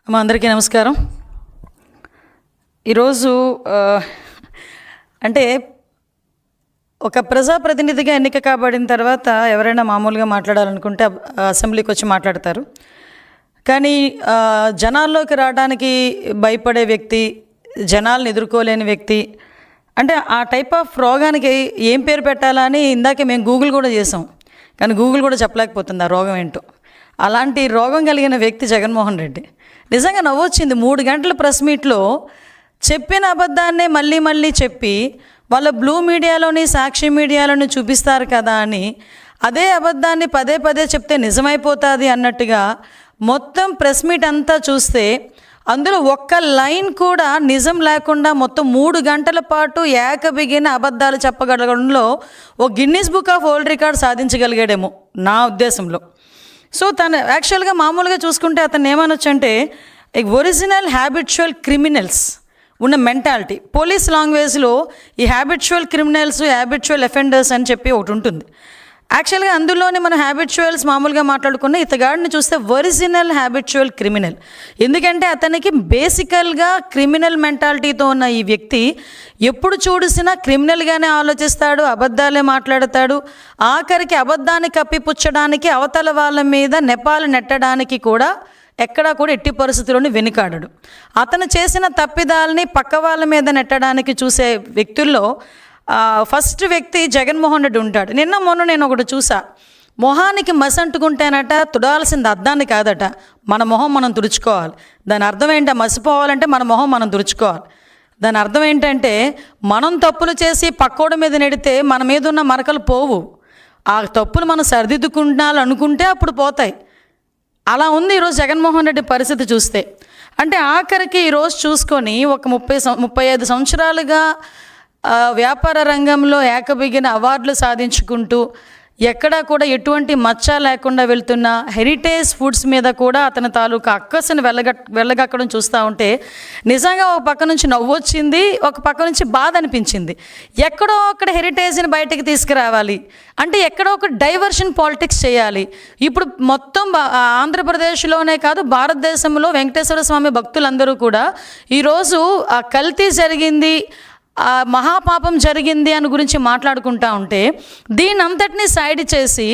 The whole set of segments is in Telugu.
అమ్మ అందరికీ నమస్కారం. ఈరోజు అంటే ఒక ప్రజాప్రతినిధిగా ఎన్నిక కాబడిన తర్వాత ఎవరైనా మామూలుగా మాట్లాడాలనుకుంటే అసెంబ్లీకి వచ్చి మాట్లాడతారు. కానీ జనాల్లోకి రావడానికి భయపడే వ్యక్తి, జనాలను ఎదుర్కోలేని వ్యక్తి, అంటే ఆ టైప్ ఆఫ్ రోగానికి ఏం పేరు పెట్టాలా అని ఇందాకే మేము గూగుల్ కూడా చేసాం. కానీ గూగుల్ కూడా చెప్పలేకపోతుంది ఆ రోగం ఏంటో. అలాంటి రోగం కలిగిన వ్యక్తి జగన్మోహన్ రెడ్డి. నిజంగా నవ్వొచ్చింది. 3 గంటల ప్రెస్ మీట్లో చెప్పిన అబద్ధాన్నే మళ్ళీ మళ్ళీ చెప్పి వాళ్ళ బ్లూ మీడియాలోని సాక్షి మీడియాలోని చూపిస్తారు కదా అని అదే అబద్ధాన్ని పదే పదే చెప్తే నిజమైపోతుంది అన్నట్టుగా మొత్తం ప్రెస్ మీట్ అంతా చూస్తే అందులో ఒక్క లైన్ కూడా నిజం లేకుండా మొత్తం 3 గంటల పాటు ఏకబిగిన అబద్ధాలు చెప్పగలగడంలో ఓ Guinness book of world record సాధించగలిగాడేమో నా ఉద్దేశంలో. సో తను యాక్చువల్గా మామూలుగా చూసుకుంటే అతను ఏమనొచ్చు అంటే ఒరిజినల్ హ్యాబిచువల్ క్రిమినల్స్ ఉన్న మెంటాలిటీ. పోలీస్ లాంగ్వేజ్లో ఈ హ్యాబిచువల్ క్రిమినల్స్, హ్యాబిచువల్ అఫెండర్స్ అని చెప్పి ఒకటి ఉంటుంది. యాక్చువల్గా అందులోనే మనం హ్యాబిచువల్స్ మామూలుగా మాట్లాడుకున్న ఇతగాడిని చూస్తే ఒరిజినల్ హ్యాబిచువల్ క్రిమినల్. ఎందుకంటే అతనికి బేసికల్గా క్రిమినల్ మెంటాలిటీతో ఉన్న ఈ వ్యక్తి ఎప్పుడు చూసినా క్రిమినల్గానే ఆలోచిస్తాడు, అబద్ధాలే మాట్లాడతాడు. ఆఖరికి అబద్ధాన్ని కప్పిపుచ్చడానికి అవతల వాళ్ళ మీద నెపాలు నెట్టడానికి కూడా ఎక్కడా కూడా ఎట్టి పరిస్థితుల్లోని వెనుకాడడు. అతను చేసిన తప్పిదాలని పక్క వాళ్ళ మీద నెట్టడానికి చూసే వ్యక్తుల్లో ఫస్ట్ వ్యక్తి జగన్మోహన్ రెడ్డి ఉంటాడు. మొన్న నేను ఒకటి చూసా. మొహానికి మసి అంటుకుంటేనట తుడాల్సింది అద్దాన్ని కాదట, మన మొహం మనం తుడుచుకోవాలి. దాని అర్థం ఏంటో, మసిపోవాలంటే మన మొహం మనం తుడుచుకోవాలి. దాని అర్థం ఏంటంటే మనం తప్పులు చేసి పక్కోడి మీద నెడితే మన మీద ఉన్న మరకలు పోవు. ఆ తప్పులు మనం సరిదిద్దుకుంటాలనుకుంటే అప్పుడు పోతాయి. అలా ఉంది ఈరోజు జగన్మోహన్ రెడ్డి పరిస్థితి చూస్తే. అంటే ఆఖరికి ఈరోజు చూసుకొని ఒక 35 సంవత్సరాలుగా వ్యాపార రంగంలో ఏకబిగిన అవార్డులు సాధించుకుంటూ ఎక్కడా కూడా ఎటువంటి మచ్చ లేకుండా వెళ్తున్న హెరిటేజ్ ఫుడ్స్ మీద కూడా అతని తాలూకా అక్కసుని వెళ్ళగక్కడం చూస్తూ ఉంటే నిజంగా ఒక పక్క నుంచి నవ్వొచ్చింది, ఒక పక్క నుంచి బాధ అనిపించింది. ఎక్కడో అక్కడ హెరిటేజ్ని బయటకు తీసుకురావాలి అంటే ఎక్కడో ఒక డైవర్షన్ పాలిటిక్స్ చేయాలి. ఇప్పుడు మొత్తం ఆంధ్రప్రదేశ్లోనే కాదు భారతదేశంలో వెంకటేశ్వర స్వామి భక్తులందరూ కూడా ఈరోజు ఆ కల్తీ జరిగింది, మహాపాపం జరిగింది అని గురించి మాట్లాడుకుంటా ఉంటే దీని అంతటినీ సైడ్ చేసి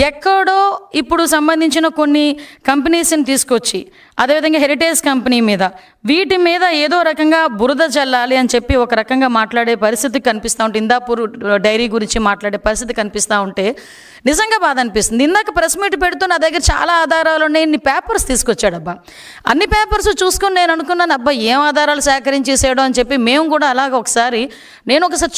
ఎక్కడో ఇప్పుడు సంబంధించిన కొన్ని కంపెనీస్ని తీసుకొచ్చి అదేవిధంగా హెరిటేజ్ కంపెనీ మీద వీటి మీద ఏదో రకంగా బురద జల్లాలి అని చెప్పి ఒక రకంగా మాట్లాడే పరిస్థితి కనిపిస్తూ ఉంటే, ఇందాపూర్ డైరీ గురించి మాట్లాడే పరిస్థితి కనిపిస్తూ ఉంటే నిజంగా బాధ అనిపిస్తుంది. ఇందాక ప్రెస్ మీట్ పెడుతూ నా దగ్గర చాలా ఆధారాలు ఉన్నాయి, ఇన్ని పేపర్స్ తీసుకొచ్చాడబ్బా. అన్ని పేపర్స్ చూసుకొని నేను అనుకున్నాను, అబ్బా ఏం ఆధారాలు సేకరించేసాడో అని చెప్పి మేము కూడా అలాగ నేను ఒకసారి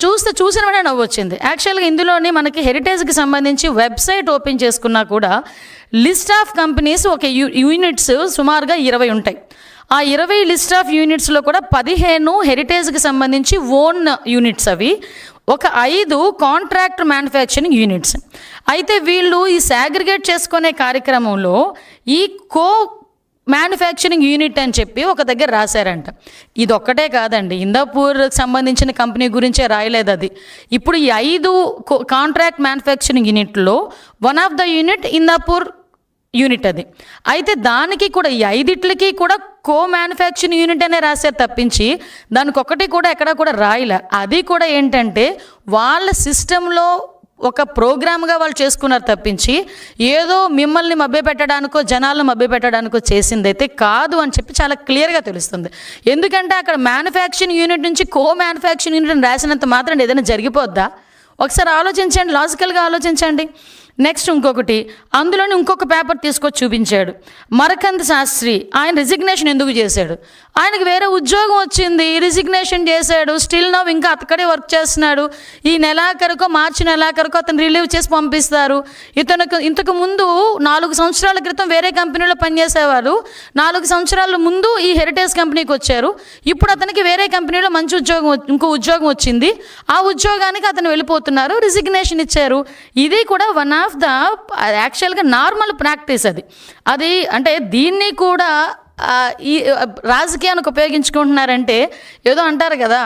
చూసిన వెంటనే నవ్వు వచ్చింది. యాక్చువల్గా ఇందులోని మనకి హెరిటేజ్కి సంబంధించి వెబ్సైట్ ఓపెన్ చేసుకున్నా కూడా లిస్ట్ ఆఫ్ కంపెనీస్ ఒక యూనిట్స్ సుమారుగా 20 ఉంటాయి. ఆ 20 లిస్ట్ ఆఫ్ యూనిట్స్లో కూడా 15 హెరిటేజ్కి సంబంధించి ఓన్ యూనిట్స్, అవి ఒక 5 కాంట్రాక్ట్ మ్యానుఫ్యాక్చరింగ్ యూనిట్స్. అయితే వీళ్ళు ఈ సాగ్రిగేట్ చేసుకునే కార్యక్రమంలో ఈ మ్యానుఫ్యాక్చరింగ్ యూనిట్ అని చెప్పి ఒక దగ్గర రాశారంట. ఇది ఒక్కటే కాదండి, ఇందాపూర్కి సంబంధించిన కంపెనీ గురించే రాయలేదు అది. ఇప్పుడు ఈ 5 కాంట్రాక్ట్ మ్యానుఫ్యాక్చరింగ్ యూనిట్లో one of the unit Indapur unit అది. అయితే దానికి కూడా ఈ 5టికి కూడా మ్యానుఫ్యాక్చరింగ్ యూనిట్ అనే రాశారు తప్పించి దానికి ఒకటి కూడా ఎక్కడ కూడా రాయలే. అది కూడా ఏంటంటే వాళ్ళ సిస్టంలో ఒక ప్రోగ్రామ్గా వాళ్ళు చేసుకున్నారు తప్పించి ఏదో మిమ్మల్ని మభ్యపెట్టడానికో జనాలను మభ్యపెట్టడానికో చేసిందైతే కాదు అని చెప్పి చాలా క్లియర్గా తెలుస్తుంది. ఎందుకంటే అక్కడ మ్యానుఫ్యాక్చరింగ్ యూనిట్ నుంచి మ్యానుఫ్యాక్చరింగ్ యూనిట్ రాసినంత మాత్రం ఏదైనా జరిగిపోద్దా? ఒకసారి ఆలోచించండి, లాజికల్గా ఆలోచించండి. నెక్స్ట్ ఇంకొకటి, అందులోని ఇంకొక పేపర్ తీసుకొచ్చి చూపించాడు. మరకంద్ శాస్త్రి ఆయన రిజిగ్నేషన్ ఎందుకు చేశాడు? ఆయనకు వేరే ఉద్యోగం వచ్చింది, రిజిగ్నేషన్ చేశాడు. స్టిల్ నవ్ ఇంకా అక్కడే వర్క్ చేస్తున్నాడు. ఈ నెలాఖరుకో మార్చి నెలాఖరుకో అతను రిలీవ్ చేసి పంపిస్తారు. ఇంతకు ముందు 4 సంవత్సరాల క్రితం వేరే కంపెనీలో పనిచేసేవారు. 4 సంవత్సరాల ముందు ఈ హెరిటేజ్ కంపెనీకి వచ్చారు. ఇప్పుడు అతనికి వేరే కంపెనీలో మంచి ఇంకో ఉద్యోగం వచ్చింది. ఆ ఉద్యోగానికి అతను వెళ్ళిపోతున్నారు, రిజిగ్నేషన్ ఇచ్చారు. ఇది కూడా వన్ ఆఫ్ ద యాక్చువల్గా నార్మల్ ప్రాక్టీస్ అది అంటే దీన్ని కూడా ఈ రాజకీయానికి ఉపయోగించుకుంటున్నారంటే ఏదో అంటారు కదా,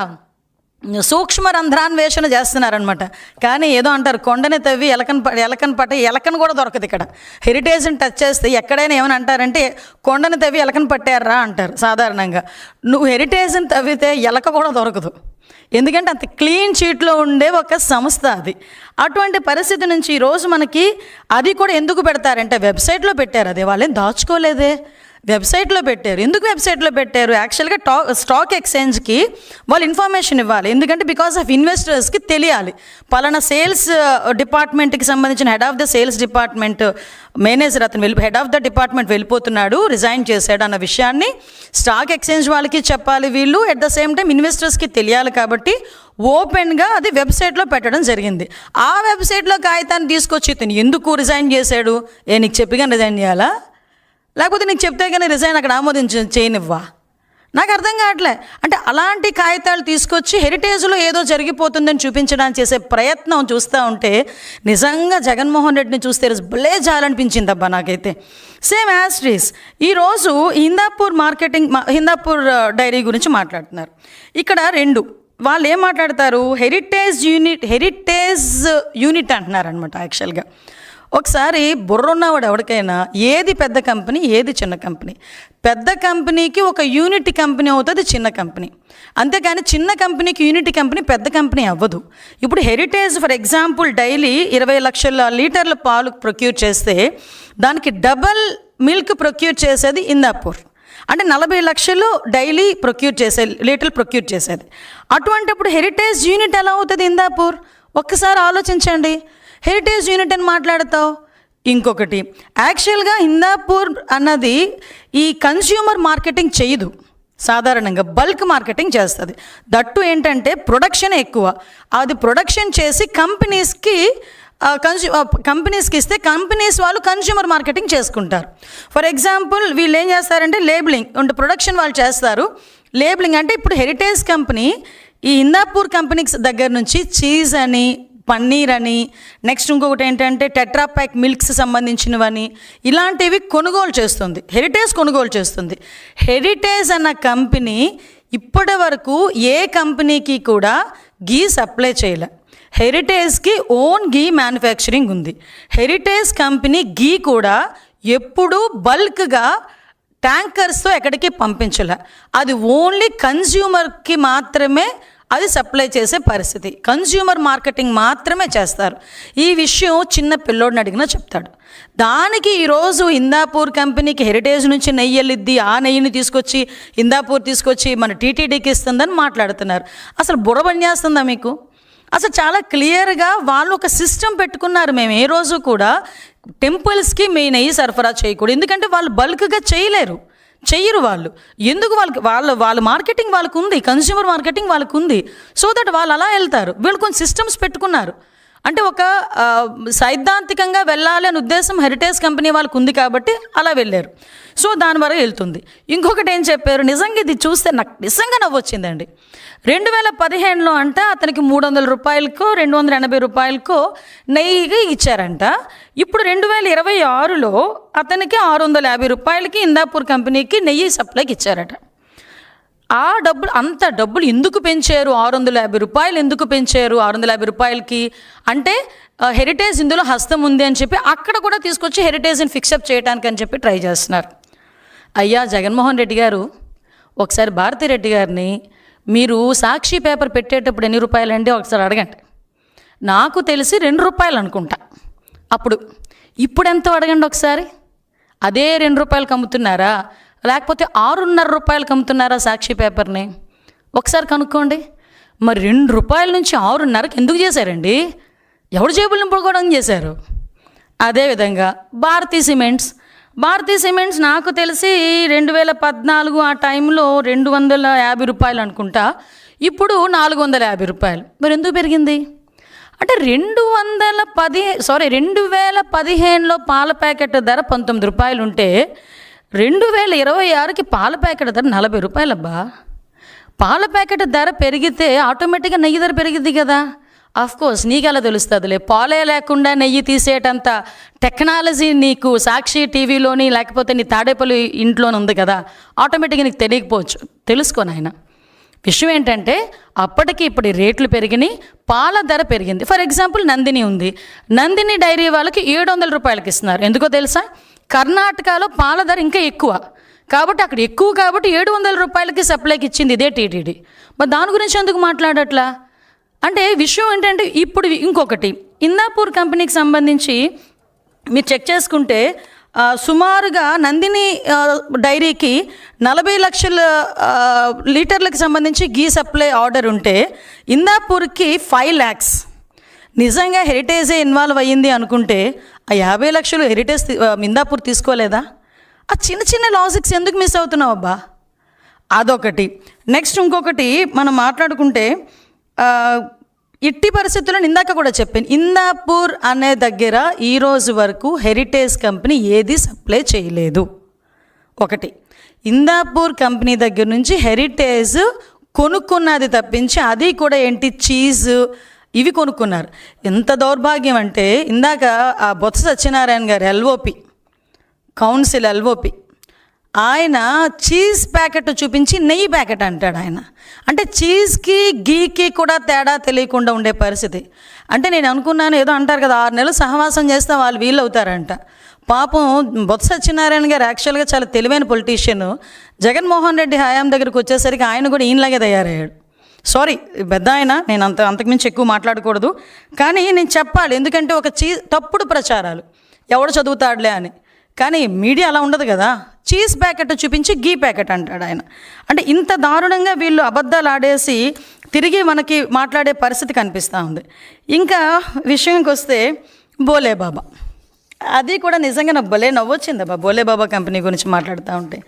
సూక్ష్మ రంధ్రాన్వేషణ చేస్తున్నారనమాట. కానీ ఏదో అంటారు, కొండని తవ్వి ఎలకను కూడా దొరకదు. ఇక్కడ హెరిటేజ్ని టచ్ చేస్తే ఎక్కడైనా ఏమని అంటారంటే కొండని తవ్వి ఎలకను పట్టారా అంటారు సాధారణంగా. నువ్వు హెరిటేజ్ని తవ్వితే ఎలక కూడా దొరకదు, ఎందుకంటే అంత క్లీన్ చీట్లో ఉండే ఒక సంస్థ అది. అటువంటి పరిస్థితి నుంచి ఈరోజు మనకి అది కూడా ఎందుకు పెడతారంటే వెబ్సైట్లో పెట్టారు. అది వాళ్ళేం దాచుకోలేదే, వెబ్సైట్లో పెట్టారు. ఎందుకు వెబ్సైట్లో పెట్టారు? యాక్చువల్గా స్టాక్ ఎక్స్చేంజ్కి వాళ్ళు ఇన్ఫర్మేషన్ ఇవ్వాలి. ఎందుకంటే బికాస్ ఆఫ్ ఇన్వెస్టర్స్కి తెలియాలి, పలానా సేల్స్ డిపార్ట్మెంట్కి సంబంధించిన head of the sales department manager అతను హెడ్ ఆఫ్ ద డిపార్ట్మెంట్ వెళ్ళిపోతున్నాడు, రిజైన్ చేశాడు అన్న విషయాన్ని స్టాక్ ఎక్స్చేంజ్ వాళ్ళకి చెప్పాలి వీళ్ళు. ఎట్ ద సేమ్ టైం ఇన్వెస్టర్స్కి తెలియాలి. కాబట్టి ఓపెన్గా అది వెబ్సైట్లో పెట్టడం జరిగింది. ఆ వెబ్సైట్లో కాగితాన్ని తీసుకొచ్చి ఇతను ఎందుకు రిజైన్ చేశాడు? నీకు చెప్పిగా రిజైన్ చేయాలా, లేకపోతే నీకు చెప్తే కానీ రిజైన్ అక్కడ చేయనివ్వా? నాకు అర్థం కావట్లే. అంటే అలాంటి కాగితాలు తీసుకొచ్చి హెరిటేజ్లో ఏదో జరిగిపోతుందని చూపించడానికి చేసే ప్రయత్నం చూస్తూ ఉంటే నిజంగా జగన్మోహన్ రెడ్డిని చూస్తే భలే జాలనిపించింది అబ్బా నాకైతే. సేమ్ యాస్ట్రీస్ ఈరోజు హిందాపూర్ డైరీ గురించి మాట్లాడుతున్నారు. ఇక్కడ వాళ్ళు ఏం మాట్లాడతారు, హెరిటేజ్ యూనిట్ అంటున్నారు అనమాట. యాక్చువల్గా ఒకసారి బుర్రున్నవాడు ఎవరికైనా ఏది పెద్ద కంపెనీ ఏది చిన్న కంపెనీ, పెద్ద కంపెనీకి ఒక యూనిట్ కంపెనీ అవుతుంది చిన్న కంపెనీ, అంతేకాని చిన్న కంపెనీకి యూనిట్ కంపెనీ పెద్ద కంపెనీ అవ్వదు. ఇప్పుడు హెరిటేజ్ ఫర్ ఎగ్జాంపుల్ డైలీ 20 లక్షల లీటర్ల పాలు ప్రొక్యూర్ చేస్తే దానికి డబల్ మిల్క్ ప్రొక్యూర్ చేసేది హిందాపూర్. అంటే 40 లక్షలు డైలీ లీటర్లు ప్రొక్యూర్ చేసేది. అటువంటిప్పుడు హెరిటేజ్ యూనిట్ ఎలా అవుతుంది హిందాపూర్? ఒక్కసారి ఆలోచించండి. హెరిటేజ్ యూనిట్ అని మాట్లాడతావు. ఇంకొకటి, యాక్చువల్గా హిందాపూర్ అన్నది ఈ కన్స్యూమర్ మార్కెటింగ్ చేయదు, సాధారణంగా బల్క్ మార్కెటింగ్ చేస్తుంది. దట్టు ఏంటంటే ప్రొడక్షన్ ఎక్కువ. అది ప్రొడక్షన్ చేసి కంపెనీస్కి ఇస్తే కంపెనీస్ వాళ్ళు కన్స్యూమర్ మార్కెటింగ్ చేసుకుంటారు. ఫర్ ఎగ్జాంపుల్ వీళ్ళు ఏం చేస్తారంటే లేబులింగ్ అంటే ప్రొడక్షన్ వాళ్ళు చేస్తారు. లేబులింగ్ అంటే ఇప్పుడు హెరిటేజ్ కంపెనీ ఈ హిందాపూర్ కంపెనీకి దగ్గర నుంచి చీజ్ అని, పన్నీర్ అని, నెక్స్ట్ ఇంకొకటి ఏంటంటే టెట్రాప్యాక్ మిల్క్స్ సంబంధించినవని ఇలాంటివి కొనుగోలు చేస్తుంది, హెరిటేజ్ కొనుగోలు చేస్తుంది. హెరిటేజ్ అన్న కంపెనీ ఇప్పటి వరకు ఏ కంపెనీకి కూడా గీ సప్లై చేయలే. హెరిటేజ్కి ఓన్ గీ మ్యానుఫ్యాక్చరింగ్ ఉంది. హెరిటేజ్ కంపెనీ గీ కూడా ఎప్పుడూ బల్క్గా ట్యాంకర్స్తో ఎక్కడికి పంపించలే. అది ఓన్లీ కన్జ్యూమర్కి మాత్రమే అది సప్లై చేసే పరిస్థితి. కన్జ్యూమర్ మార్కెటింగ్ మాత్రమే చేస్తారు. ఈ విషయం చిన్న పిల్లోడిని అడిగినా చెప్తాడు. దానికి ఈరోజు హిందాపూర్ కంపెనీకి హెరిటేజ్ నుంచి నెయ్యి వెళ్ళిద్ది, ఆ నెయ్యిని తీసుకొచ్చి హిందాపూర్ తీసుకొచ్చి మన టీటీడీకి ఇస్తుందని మాట్లాడుతున్నారు. అసలు బుర్ర పనిచేస్తుందా మీకు? అసలు చాలా క్లియర్గా వాళ్ళు ఒక సిస్టమ్ పెట్టుకున్నారు. మేము ఏ రోజు కూడా టెంపుల్స్కి మీ నెయ్యి సరఫరా చేయకూడదు, ఎందుకంటే వాళ్ళు బల్క్గా చెయ్యరు వాళ్ళు. ఎందుకు వాళ్ళ మార్కెటింగ్ వాళ్ళకు ఉంది, కన్స్యూమర్ మార్కెటింగ్ వాళ్ళకు ఉంది. సో దట్ వాళ్ళు అలా వెళ్తారు. వీళ్ళు కొన్ని సిస్టమ్స్ పెట్టుకున్నారు. అంటే ఒక సైద్ధాంతికంగా వెళ్ళాలి అనే ఉద్దేశం హెరిటేజ్ కంపెనీ వాళ్ళకు ఉంది కాబట్టి అలా వెళ్ళారు. సో దాని వరకు వెళ్తుంది. ఇంకొకటి ఏం చెప్పారు, నిజంగా ఇది చూస్తే నాకు నిజంగా నవ్వొచ్చిందండి. 2015లో అంట అతనికి 300 రూపాయలకో 280 రూపాయలకో నెయ్యి ఇచ్చారంట. ఇప్పుడు 2026లో అతనికి 650 రూపాయలకి హిందాపూర్ కంపెనీకి నెయ్యి సప్లైకి ఇచ్చారట. ఆ అంత డబ్బులు ఎందుకు పెంచారు? 650 రూపాయలు ఎందుకు పెంచారు? 650 రూపాయలకి అంటే హెరిటేజ్ ఇందులో హస్తం ఉంది అని చెప్పి అక్కడ కూడా తీసుకొచ్చి హెరిటేజ్ని ఫిక్సప్ చేయడానికి అని చెప్పి ట్రై చేస్తున్నారు. అయ్యా జగన్మోహన్ రెడ్డి గారు, ఒకసారి భారతిరెడ్డి గారిని మీరు సాక్షి పేపర్ పెట్టేటప్పుడు ఎన్ని రూపాయలండి ఒకసారి అడగండి. నాకు తెలిసి 2 రూపాయలు అనుకుంటా అప్పుడు. ఇప్పుడు ఎంతో అడగండి ఒకసారి. అదే 2 రూపాయలకు అమ్ముతున్నారా, లేకపోతే 6.5 రూపాయలకు అమ్ముతున్నారా సాక్షి పేపర్ని? ఒకసారి కనుక్కోండి. మరి 2 రూపాయల నుంచి 6.5కి ఎందుకు చేశారండి? ఎవడు జేబులు నింపుకోవడం చేశారు? అదేవిధంగా భారతీ సిమెంట్స్ నాకు తెలిసి 2014 ఆ టైంలో 250 రూపాయలు అనుకుంటా, ఇప్పుడు 450 రూపాయలు. మరి ఎందుకు పెరిగింది? అంటే 2015లో పాల ప్యాకెట్ ధర 19 రూపాయలు ఉంటే 2026కి పాల ప్యాకెట్ ధర 40 రూపాయలబ్బా. పాల ప్యాకెట్ ధర పెరిగితే ఆటోమేటిక్గా నెయ్యి ధర పెరిగిద్ది కదా. ఆఫ్కోర్స్ నీకు ఎలా తెలుస్తుందిలే, పాలే లేకుండా నెయ్యి తీసేటంత టెక్నాలజీ నీకు సాక్షి టీవీలోని లేకపోతే నీ తాడేపల్లి ఇంట్లోనే ఉంది కదా, ఆటోమేటిక్గా నీకు తెలియకపోవచ్చు. తెలుసుకో నాయన, విషయం ఏంటంటే అప్పటికి ఇప్పుడు రేట్లు పెరిగినాయి, పాల ధర పెరిగింది. ఫర్ ఎగ్జాంపుల్ నందిని ఉంది, నందిని డైరీ వాళ్ళకి 700 రూపాయలకి ఇస్తున్నారు. ఎందుకో తెలుసా? కర్ణాటకలో పాల ధర ఇంకా ఎక్కువ కాబట్టి అక్కడ ఎక్కువ కాబట్టి 700 రూపాయలకి సప్లైకి ఇచ్చింది ఇదే టీటీడీ. మరి దాని గురించి ఎందుకు మాట్లాడట్లా అంటే విషయం ఏంటంటే ఇప్పుడు ఇంకొకటి ఇందాపూర్ కంపెనీకి సంబంధించి మీరు చెక్ చేసుకుంటే సుమారుగా నందిని డైరీకి 40 లక్షల లీటర్లకు సంబంధించి గీ సప్లై ఆర్డర్ ఉంటే ఇందాపూర్కి 5 lakhs. నిజంగా హెరిటేజే ఇన్వాల్వ్ అయ్యింది అనుకుంటే ఆ 50 లక్షలు హెరిటేజ్ ఇందాపూర్ తీసుకోలేదా? ఆ చిన్న చిన్న లాజిక్స్ ఎందుకు మిస్ అవుతున్నావు అబ్బా? అదొకటి. నెక్స్ట్ ఇంకొకటి మనం మాట్లాడుకుంటే ఇట్టి పరిస్థితుల్లో ఇందాక కూడా చెప్పాను, ఇందాపూర్ అనే దగ్గర ఈరోజు వరకు హెరిటేజ్ కంపెనీ ఏది సప్లై చేయలేదు. ఒకటి, ఇందాపూర్ కంపెనీ దగ్గర నుంచి హెరిటేజ్ కొనుక్కున్నది తప్పించి అది కూడా ఏంటి చీజ్ ఇవి కొనుక్కున్నారు. ఎంత దౌర్భాగ్యం అంటే ఇందాక ఆ బొత్స సత్యనారాయణ గారు ఎల్ఓపి కౌన్సిల్ ఎల్ఓపి ఆయన చీజ్ ప్యాకెట్ చూపించి నెయ్యి ప్యాకెట్ అంటాడు ఆయన. అంటే చీజ్కి గీకి కూడా తేడా తెలియకుండా ఉండే పరిస్థితి. అంటే నేను అనుకున్నాను ఏదో అంటారు కదా 6 నెలలు సహవాసం చేస్తే వాళ్ళు వీళ్ళు అవుతారంట. పాపం బొత్స సత్యనారాయణ గారు యాక్చువల్గా చాలా తెలివైన పొలిటీషియన్. జగన్మోహన్ రెడ్డి హయాం దగ్గరికి వచ్చేసరికి ఆయన కూడా ఈయనలాగే తయారయ్యాడు. సారీ పెద్ద ఆయన, నేను అంతకుమించి ఎక్కువ మాట్లాడకూడదు కానీ నేను చెప్పాలి. ఎందుకంటే ఒక తప్పుడు ప్రచారాలు ఎవడు చదువుతాడులే అని. కానీ మీడియా అలా ఉండదు కదా, చీజ్ ప్యాకెట్ చూపించి గీ ప్యాకెట్ అంటాడు ఆయన. అంటే ఇంత దారుణంగా వీళ్ళు అబద్ధాలు ఆడేసి తిరిగి మనకి మాట్లాడే పరిస్థితి కనిపిస్తూ ఉంది. ఇంకా విషయంకి వస్తే బోలేబాబా, అది కూడా నిజంగా నాకు భలే నవ్వొచ్చిందబ్బా బోలేబాబా కంపెనీ గురించి మాట్లాడుతూ ఉంటే.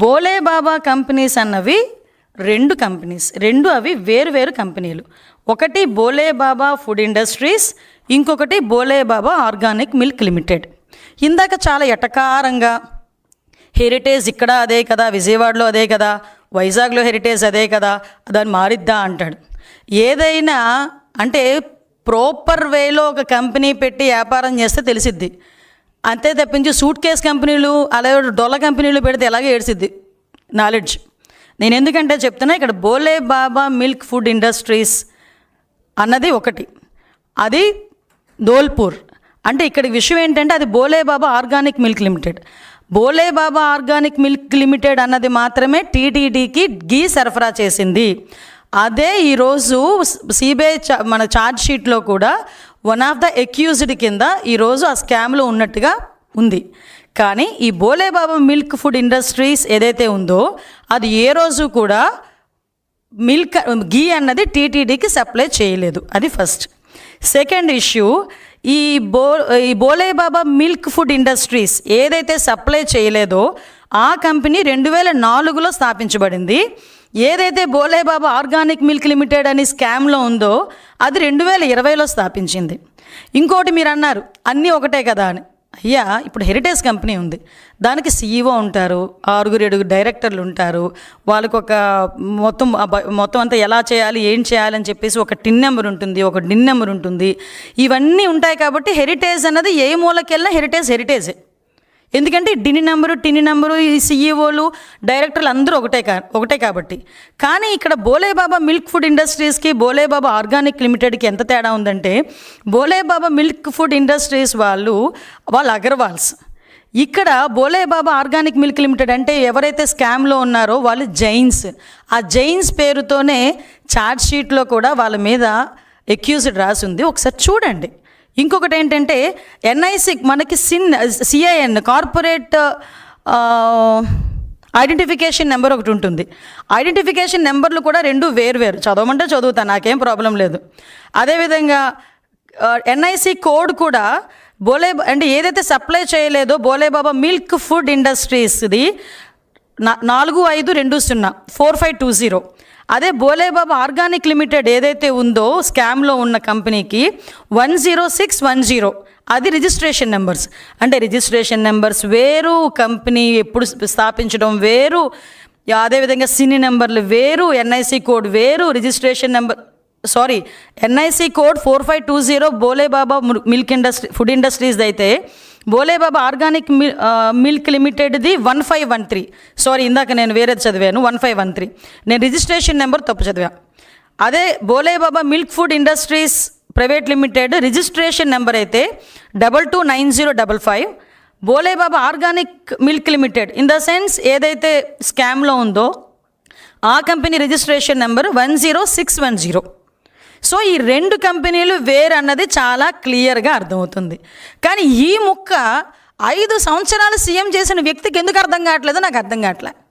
బోలేబాబా కంపెనీస్ అన్నవి 2 కంపెనీస్, అవి వేరు కంపెనీలు. ఒకటి బోలేబాబా ఫుడ్ ఇండస్ట్రీస్, ఇంకొకటి బోలేబాబా ఆర్గానిక్ మిల్క్ లిమిటెడ్. ఇందాక చాలా ఎటకారంగా హెరిటేజ్ ఇక్కడ అదే కదా, విజయవాడలో అదే కదా, వైజాగ్లో హెరిటేజ్ అదే కదా, దాన్ని మారిద్దా అంటాడు. ఏదైనా అంటే ప్రాపర్ వేలో ఒక కంపెనీ పెట్టి వ్యాపారం చేస్తే తెలిసిద్ది. అంతే తప్పించి సూట్ కేస్ కంపెనీలు అలాగే డొల్ల కంపెనీలు పెడితే ఎలాగే ఏడ్చిద్ది నాలెడ్జ్. నేను ఎందుకంటే చెప్తున్నా, ఇక్కడ బోలేబాబా మిల్క్ ఫుడ్ ఇండస్ట్రీస్ అన్నది ఒకటి, అది ధోల్పూర్. అంటే ఇక్కడ విషయం ఏంటంటే అది Bhole Baba organic milk limited. Bhole Baba organic milk limited అన్నది మాత్రమే టీటీడీకి గీ సరఫరా చేసింది. అదే ఈరోజు సిబిఐ మన ఛార్జ్ షీట్లో కూడా వన్ ఆఫ్ ద అక్యూజ్డ్ కింద ఈరోజు ఆ స్కామ్లో ఉన్నట్టుగా ఉంది. కానీ ఈ బోలేబాబా మిల్క్ ఫుడ్ ఇండస్ట్రీస్ ఏదైతే ఉందో అది ఏ రోజు కూడా గీ అన్నది టీటీడీకి సప్లై చేయలేదు. అది ఫస్ట్. సెకండ్ ఇష్యూ, ఈ బోలేబాబా మిల్క్ ఫుడ్ ఇండస్ట్రీస్ ఏదైతే సప్లై చేయలేదో ఆ కంపెనీ 2004లో స్థాపించబడింది. ఏదైతే బోలేబాబా ఆర్గానిక్ మిల్క్ లిమిటెడ్ అని స్కామ్లో ఉందో అది 2020లో స్థాపించింది. ఇంకోటి మీరు అన్నారు అన్నీ ఒకటే కదా అని. అయ్యా, ఇప్పుడు హెరిటేజ్ కంపెనీ ఉంది, దానికి CEO ఉంటారు, 6-7 డైరెక్టర్లు ఉంటారు, వాళ్ళకు ఒక మొత్తం అంతా ఎలా చేయాలి ఏం చేయాలని చెప్పేసి ఒక టిన్ నెంబర్ ఉంటుంది, ఒక డిన్ నెంబర్ ఉంటుంది, ఇవన్నీ ఉంటాయి. కాబట్టి హెరిటేజ్ అన్నది ఏ మూలకెళ్ళినా హెరిటేజే. ఎందుకంటే టిన్ నెంబరు ఈ CEOలు డైరెక్టర్లు అందరూ ఒకటే కాబట్టి. కానీ ఇక్కడ బోలేబాబా మిల్క్ ఫుడ్ ఇండస్ట్రీస్కి బోలేబాబా ఆర్గానిక్ లిమిటెడ్కి ఎంత తేడా ఉందంటే, బోలేబాబా మిల్క్ ఫుడ్ ఇండస్ట్రీస్ వాళ్ళు అగర్వాల్స్. ఇక్కడ బోలేబాబా ఆర్గానిక్ మిల్క్ లిమిటెడ్ అంటే ఎవరైతే స్కామ్లో ఉన్నారో వాళ్ళు జైన్స్. ఆ జైన్స్ పేరుతోనే ఛార్జ్ షీట్లో కూడా వాళ్ళ మీద అక్యూజ్డ్ రాసి ఉంది, ఒకసారి చూడండి. ఇంకొకటి ఏంటంటే NIC మనకి CIN కార్పొరేట్ ఐడెంటిఫికేషన్ నెంబర్ ఒకటి ఉంటుంది. ఐడెంటిఫికేషన్ నెంబర్లు కూడా 2 వేరు. చదవమంటే చదువుతాను, నాకేం ప్రాబ్లం లేదు. అదేవిధంగా NIC కోడ్ కూడా అంటే ఏదైతే సప్లై చేయలేదో బోలేబాబా మిల్క్ ఫుడ్ ఇండస్ట్రీస్ది 4520 4520. అదే బోలేబాబా ఆర్గానిక్ లిమిటెడ్ ఏదైతే ఉందో స్కామ్లో ఉన్న కంపెనీకి 10610. అది రిజిస్ట్రేషన్ నెంబర్స్. అంటే రిజిస్ట్రేషన్ నెంబర్స్ వేరు, కంపెనీ ఎప్పుడు స్థాపించడం వేరు, అదేవిధంగా సిని నెంబర్లు వేరు, NIC కోడ్ వేరు, registration number NIC code 4520 Bhole Baba milk food industries అయితే బోలేబాబా ఆర్గానిక్ మిల్క్ లిమిటెడ్ది 1513. సారీ, ఇందాక నేను వేరేది చదివాను, 1513. నేను రిజిస్ట్రేషన్ నెంబర్ తప్పు చదివా. అదే Bhole Baba milk food industries private limited registration number అయితే 229055. Bhole Baba organic milk limited in the sense ఏదైతే స్కామ్లో ఉందో ఆ కంపెనీ రిజిస్ట్రేషన్ నెంబర్ 10610. సో ఈ 2 కంపెనీలు వేరు అన్నది చాలా క్లియర్గా అర్థమవుతుంది. కానీ ఈ ముక్క 5 సంవత్సరాలు సీఎం చేసిన వ్యక్తికి ఎందుకు అర్థం కావట్లేదో నాకు అర్థం కావట్లే.